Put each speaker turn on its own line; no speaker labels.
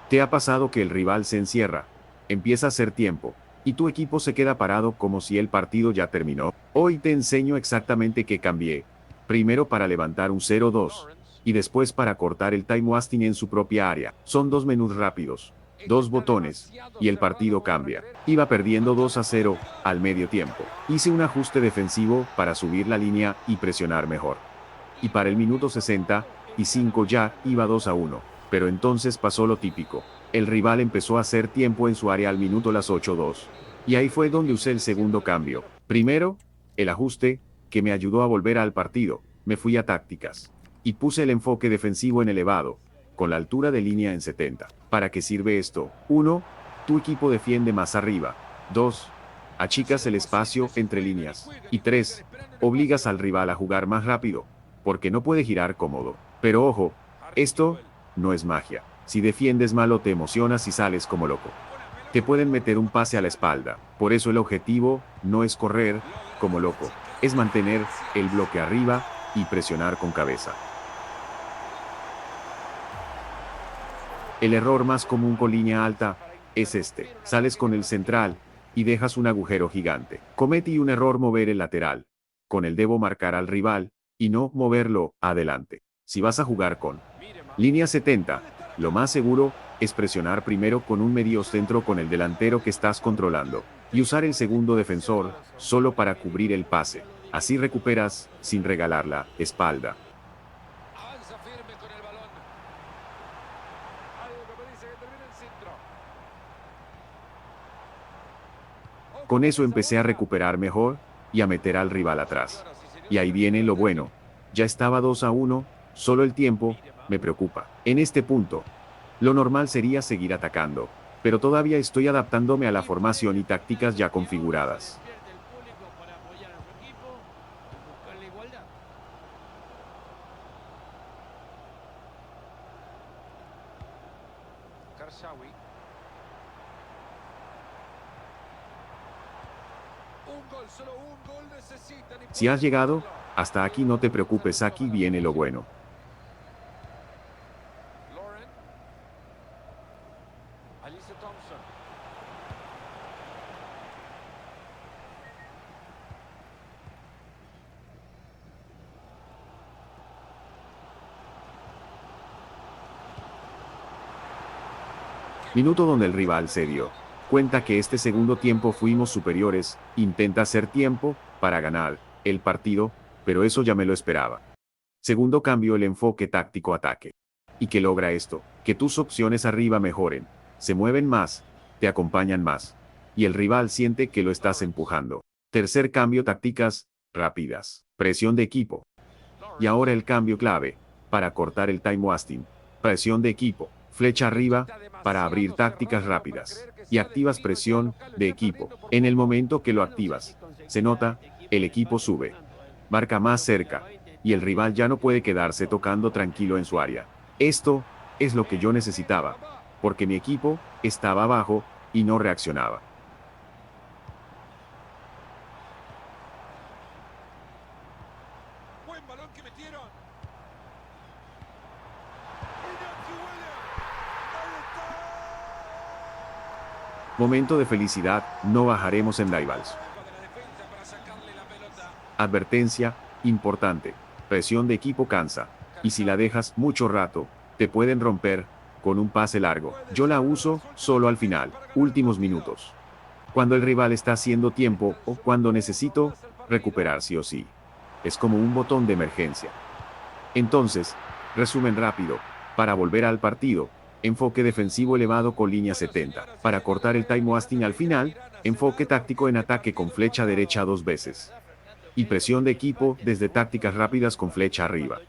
¿Te ha pasado que el rival se encierra, empieza a hacer tiempo, y tu equipo se queda parado como si el partido ya terminó? Hoy te enseño exactamente qué cambié. Primero para levantar un 0-2, y después para cortar el time wasting en su propia área. Son dos menús rápidos, dos botones, y el partido cambia. Iba perdiendo 2-0 al medio tiempo. Hice un ajuste defensivo para subir la línea y presionar mejor. Y para el minuto 65 ya iba 2-1. Pero entonces pasó lo típico. El rival empezó a hacer tiempo en su área al minuto las 8-2. Y ahí fue donde usé el segundo cambio. Primero, el ajuste, que me ayudó a volver al partido. Me fui a tácticas. Y puse el enfoque defensivo en elevado, con la altura de línea en 70. ¿Para qué sirve esto? 1. Tu equipo defiende más arriba. 2. Achicas el espacio entre líneas. Y 3. Obligas al rival a jugar más rápido, porque no puede girar cómodo. Pero ojo, esto no es magia. Si defiendes mal o te emocionas y sales como loco, te pueden meter un pase a la espalda. Por eso el objetivo no es correr como loco, es mantener el bloque arriba y presionar con cabeza. El error más común con línea alta es este. Sales con el central y dejas un agujero gigante. Cometí un error mover el lateral. Con el debo marcar al rival y no moverlo adelante. Si vas a jugar con línea 70, lo más seguro es presionar primero con un mediocentro con el delantero que estás controlando y usar el segundo defensor solo para cubrir el pase. Así recuperas sin regalar la espalda.
Avanza firme con el balón. Algo que me dice que termina el centro.
Con eso empecé a recuperar mejor y a meter al rival atrás. Y ahí viene lo bueno. Ya estaba 2-1, solo el tiempo me preocupa. En este punto, lo normal sería seguir atacando, pero todavía estoy adaptándome a la formación y tácticas ya configuradas.
Pierde el público para apoyar a su equipo y buscar la igualdad. Karsawi. Un gol, solo un gol necesitan.
Si has llegado hasta aquí, no te preocupes, aquí viene lo bueno.
Lauren. Alice Thompson.
Minuto donde el rival se dio cuenta que este segundo tiempo fuimos superiores, intenta hacer tiempo para ganar el partido, pero eso ya me lo esperaba. Segundo cambio, el enfoque táctico ataque. ¿Y qué logra esto? Que tus opciones arriba mejoren, se mueven más, te acompañan más, y el rival siente que lo estás empujando. Tercer cambio, tácticas rápidas, presión de equipo. Y ahora el cambio clave, para cortar el time wasting, presión de equipo, flecha arriba, para abrir tácticas rápidas, y activas presión de equipo. En el momento que lo activas, se nota, el equipo sube, marca más cerca, y el rival ya no puede quedarse tocando tranquilo en su área. Esto es lo que yo necesitaba, porque mi equipo estaba abajo y no reaccionaba.
Buen balón que metieron.
Momento de felicidad, no bajaremos en rivals. Advertencia, importante, presión de equipo cansa, y si la dejas mucho rato, te pueden romper con un pase largo. Yo la uso solo al final, últimos minutos. Cuando el rival está haciendo tiempo o cuando necesito recuperar sí o sí. Es como un botón de emergencia. Entonces, resumen rápido, para volver al partido, enfoque defensivo elevado con línea 70, para cortar el time wasting al final, enfoque táctico en ataque con flecha derecha 2 veces. Y presión de equipo desde tácticas rápidas con flecha arriba.